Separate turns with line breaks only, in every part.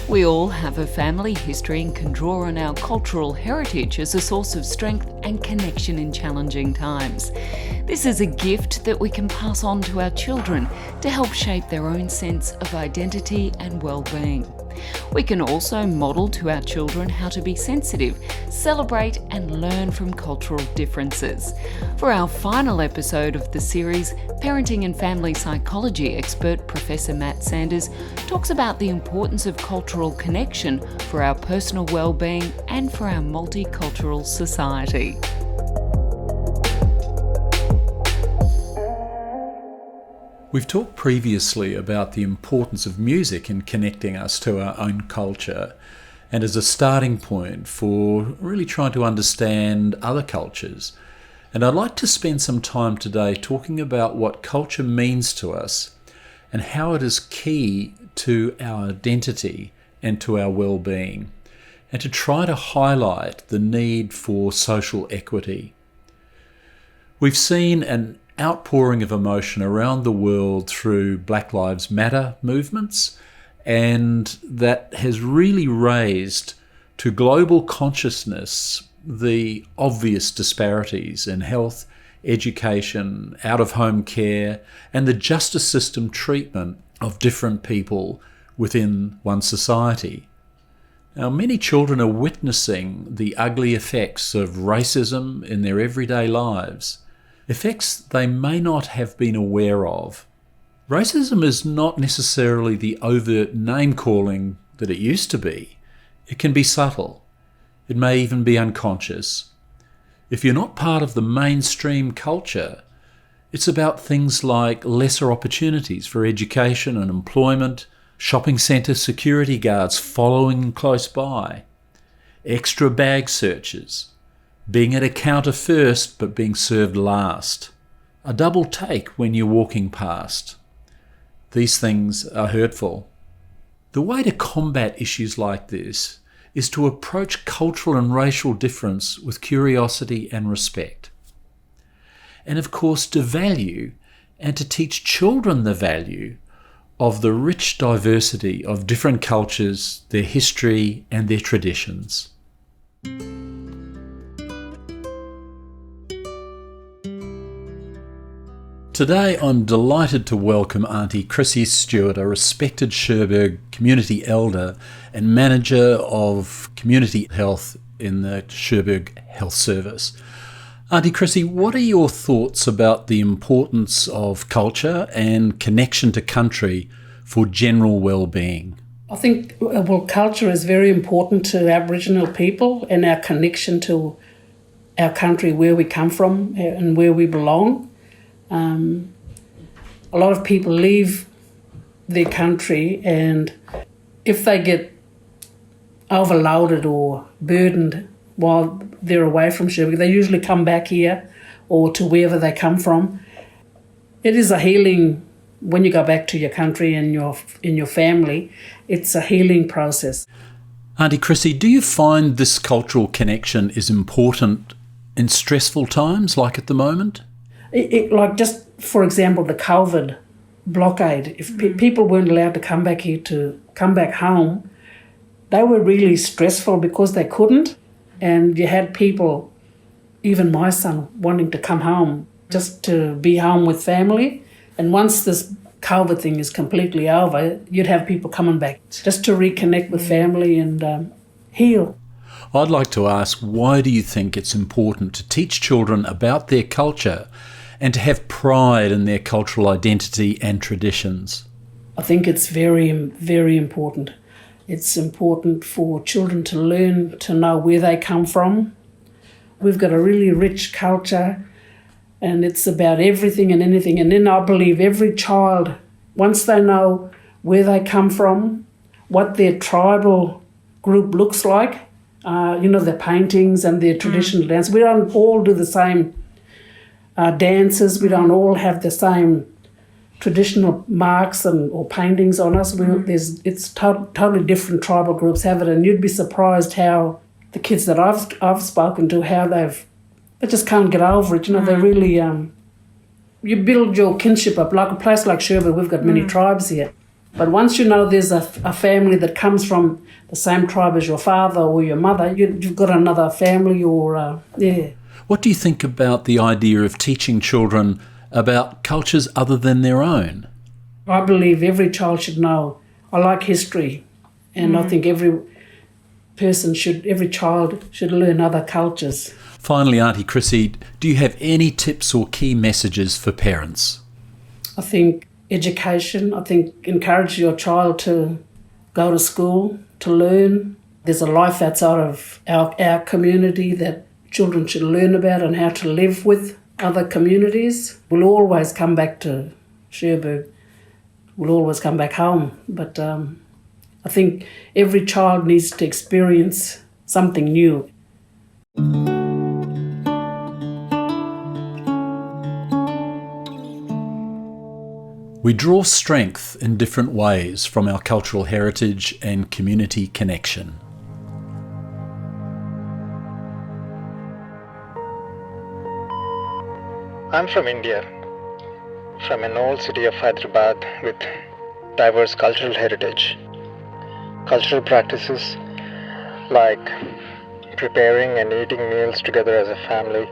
We all have a family history and can draw on our cultural heritage as a source of strength and connection in challenging times. This is a gift that we can pass on to our children to help shape their own sense of identity and well-being. We can also model to our children how to be sensitive, celebrate and learn from cultural differences. For our final episode of the series, parenting and family psychology expert Professor Matt Sanders talks about the importance of cultural connection for our personal well-being and for our multicultural society.
We've talked previously about the importance of music in connecting us to our own culture and as a starting point for really trying to understand other cultures. And I'd like to spend some time today talking about what culture means to us and how it is key to our identity and to our well-being, and to try to highlight the need for social equity. We've seen an outpouring of emotion around the world through Black Lives Matter movements, and that has really raised to global consciousness the obvious disparities in health, education, out-of-home care, and the justice system treatment of different people within one society. Now, many children are witnessing the ugly effects of racism in their everyday lives, effects they may not have been aware of. Racism is not necessarily the overt name-calling that it used to be. It can be subtle. It may even be unconscious. If you're not part of the mainstream culture, it's about things like lesser opportunities for education and employment, shopping centre security guards following close by, extra bag searches, being at a counter first but being served last, a double take when you're walking past. These things are hurtful. The way to combat issues like this is to approach cultural and racial difference with curiosity and respect. And of course, to value and to teach children the value of the rich diversity of different cultures, their history and their traditions. Today I'm delighted to welcome Auntie Chrissy Stewart, a respected Cherbourg community elder and manager of community health in the Cherbourg Health Service. Auntie Chrissy, what are your thoughts about the importance of culture and connection to country for general well-being?
I think, culture is very important to Aboriginal people and our connection to our country, where we come from and where we belong. A lot of people leave their country, and if they get overloaded or burdened while they're away from Cherbourg, they usually come back here or to wherever they come from. It is a healing when you go back to your country and in your family. It's a healing process.
Auntie Chrissy, do you find this cultural connection is important in stressful times like at the moment?
Like just for example, the COVID blockade. If people weren't allowed to come back here, to come back home, they were really stressful because they couldn't. And you had people, even my son, wanting to come home just to be home with family. And once this COVID thing is completely over, you'd have people coming back just to reconnect with family and heal.
I'd like to ask, why do you think it's important to teach children about their culture and to have pride in their cultural identity and traditions?
I think it's very, very important. It's important for children to learn to know where they come from. We've got a really rich culture, and it's about everything and anything. And then I believe every child, once they know where they come from, what their tribal group looks like, their paintings and their traditional dance. We don't all do the same dances. We don't all have the same traditional marks or paintings on us. It's totally different tribal groups have it, and you'd be surprised how the kids that I've spoken to, how they just can't get over it. They really you build your kinship up. Like a place like Cherbourg, we've got many tribes here. But once you know there's a family that comes from the same tribe as your father or your mother, you've got another family or, yeah.
What do you think about the idea of teaching children about cultures other than their own?
I believe every child should know. I like history, and I think every child should learn other cultures.
Finally, Auntie Chrissy, do you have any tips or key messages for parents?
I think education, encourage your child to go to school, to learn. There's a life outside of our community that children should learn about and how to live with other communities. We'll always come back to Cherbourg. We'll always come back home. But I think every child needs to experience something new.
We draw strength in different ways from our cultural heritage and community connection.
I'm from India, from an old city of Hyderabad with diverse cultural heritage. Cultural practices like preparing and eating meals together as a family,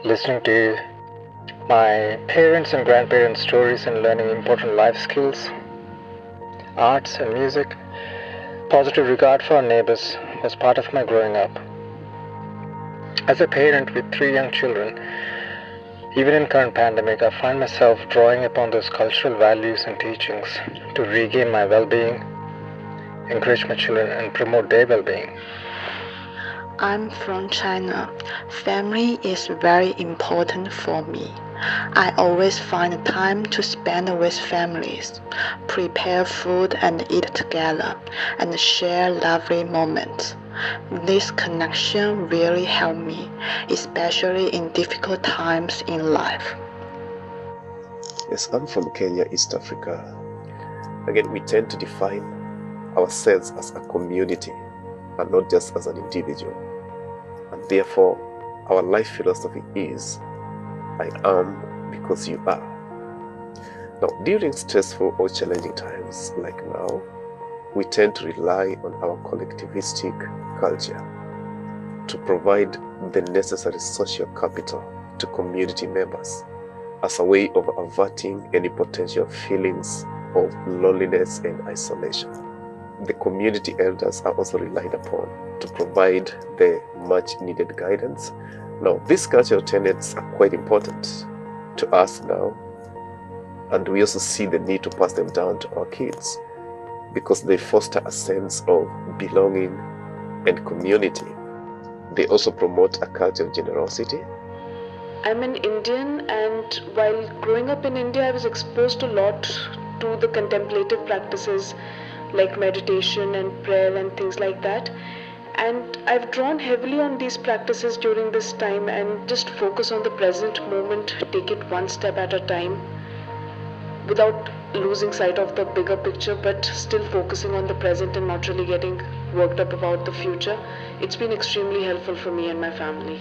listening to my parents' and grandparents' stories and learning important life skills, arts and music, positive regard for our neighbors was part of my growing up. As a parent with 3 young children, even in current pandemic, I find myself drawing upon those cultural values and teachings to regain my well-being, encourage my children and promote their well-being.
I'm from China. Family is very important for me. I always find time to spend with families, prepare food and eat together, and share lovely moments. This connection really helped me, especially in difficult times in life.
Yes, I'm from Kenya, East Africa. Again, we tend to define ourselves as a community and not just as an individual. And therefore, our life philosophy is, I am because you are. Now, during stressful or challenging times like now, we tend to rely on our collectivistic culture to provide the necessary social capital to community members as a way of averting any potential feelings of loneliness and isolation. The community elders are also relied upon to provide the much needed guidance. Now, these cultural tenets are quite important to us now, and we also see the need to pass them down to our kids because they foster a sense of belonging and community. They also promote a culture of generosity.
I'm an Indian, and while growing up in India, I was exposed a lot to the contemplative practices like meditation and prayer and things like that. And I've drawn heavily on these practices during this time and just focus on the present moment, take it one step at a time without losing sight of the bigger picture, but still focusing on the present and not really getting worked up about the future. It's been extremely helpful for me and my family.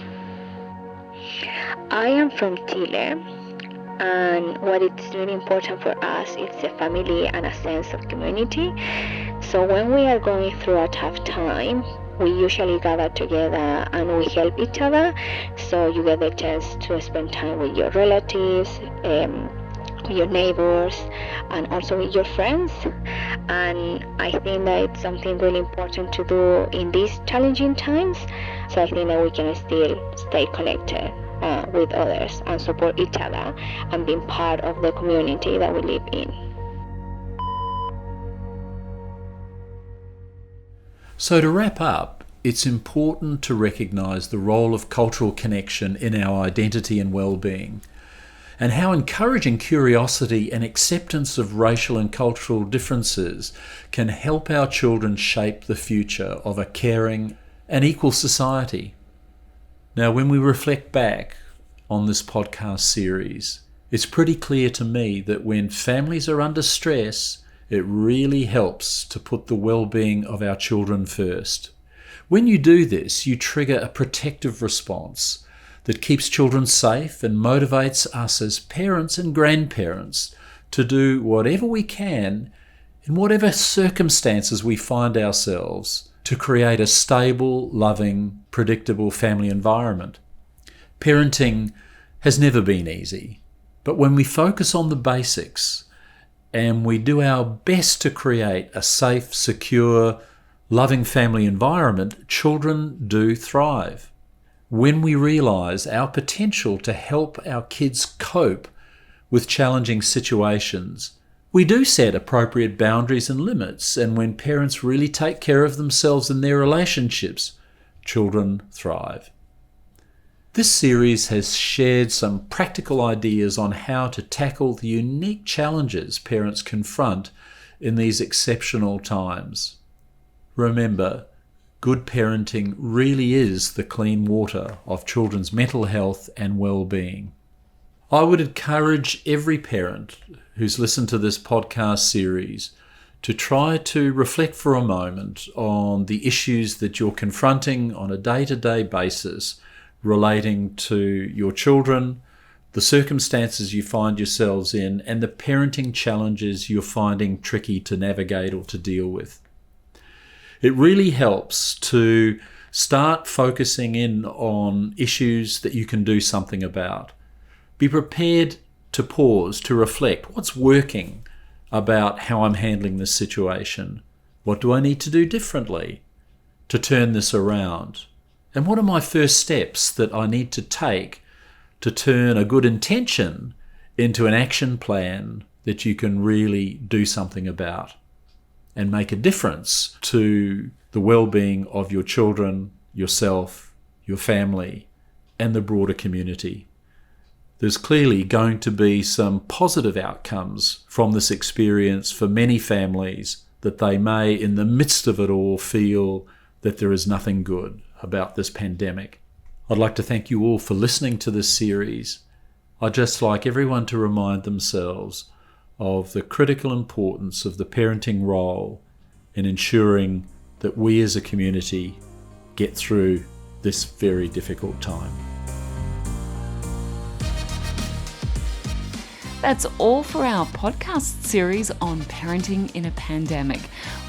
I am from Chile, and what is really important for us is a family and a sense of community. So when we are going through a tough time, we usually gather together and we help each other. So you get the chance to spend time with your relatives, your neighbors, and also with your friends. And I think that it's something really important to do in these challenging times. So I think that we can still stay connected with others and support each other and being part of the community that we live in.
So to wrap up, it's important to recognise the role of cultural connection in our identity and well-being, and how encouraging curiosity and acceptance of racial and cultural differences can help our children shape the future of a caring and equal society. Now, when we reflect back on this podcast series, it's pretty clear to me that when families are under stress, it really helps to put the well-being of our children first. When you do this, you trigger a protective response that keeps children safe and motivates us as parents and grandparents to do whatever we can in whatever circumstances we find ourselves, to create a stable, loving, predictable family environment. Parenting has never been easy, but when we focus on the basics and we do our best to create a safe, secure, loving family environment, children do thrive. When we realise our potential to help our kids cope with challenging situations, we do set appropriate boundaries and limits, and when parents really take care of themselves and their relationships, children thrive. This series has shared some practical ideas on how to tackle the unique challenges parents confront in these exceptional times. Remember, good parenting really is the clean water of children's mental health and well-being. I would encourage every parent who's listened to this podcast series to try to reflect for a moment on the issues that you're confronting on a day-to-day basis relating to your children, the circumstances you find yourselves in, and the parenting challenges you're finding tricky to navigate or to deal with. It really helps to start focusing in on issues that you can do something about. Be prepared to pause, to reflect. What's working about how I'm handling this situation? What do I need to do differently to turn this around? And what are my first steps that I need to take to turn a good intention into an action plan that you can really do something about and make a difference to the well-being of your children, yourself, your family, and the broader community? There's clearly going to be some positive outcomes from this experience for many families, that they may, in the midst of it all, feel that there is nothing good about this pandemic. I'd like to thank you all for listening to this series. I'd just like everyone to remind themselves of the critical importance of the parenting role in ensuring that we as a community get through this very difficult time.
That's all for our podcast series on parenting in a pandemic.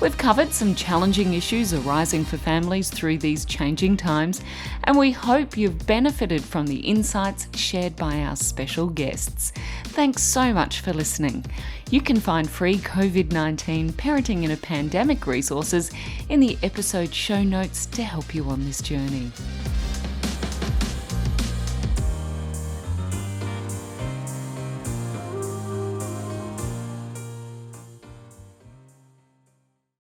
We've covered some challenging issues arising for families through these changing times, and we hope you've benefited from the insights shared by our special guests. Thanks so much for listening. You can find free COVID-19 Parenting in a Pandemic resources in the episode show notes to help you on this journey.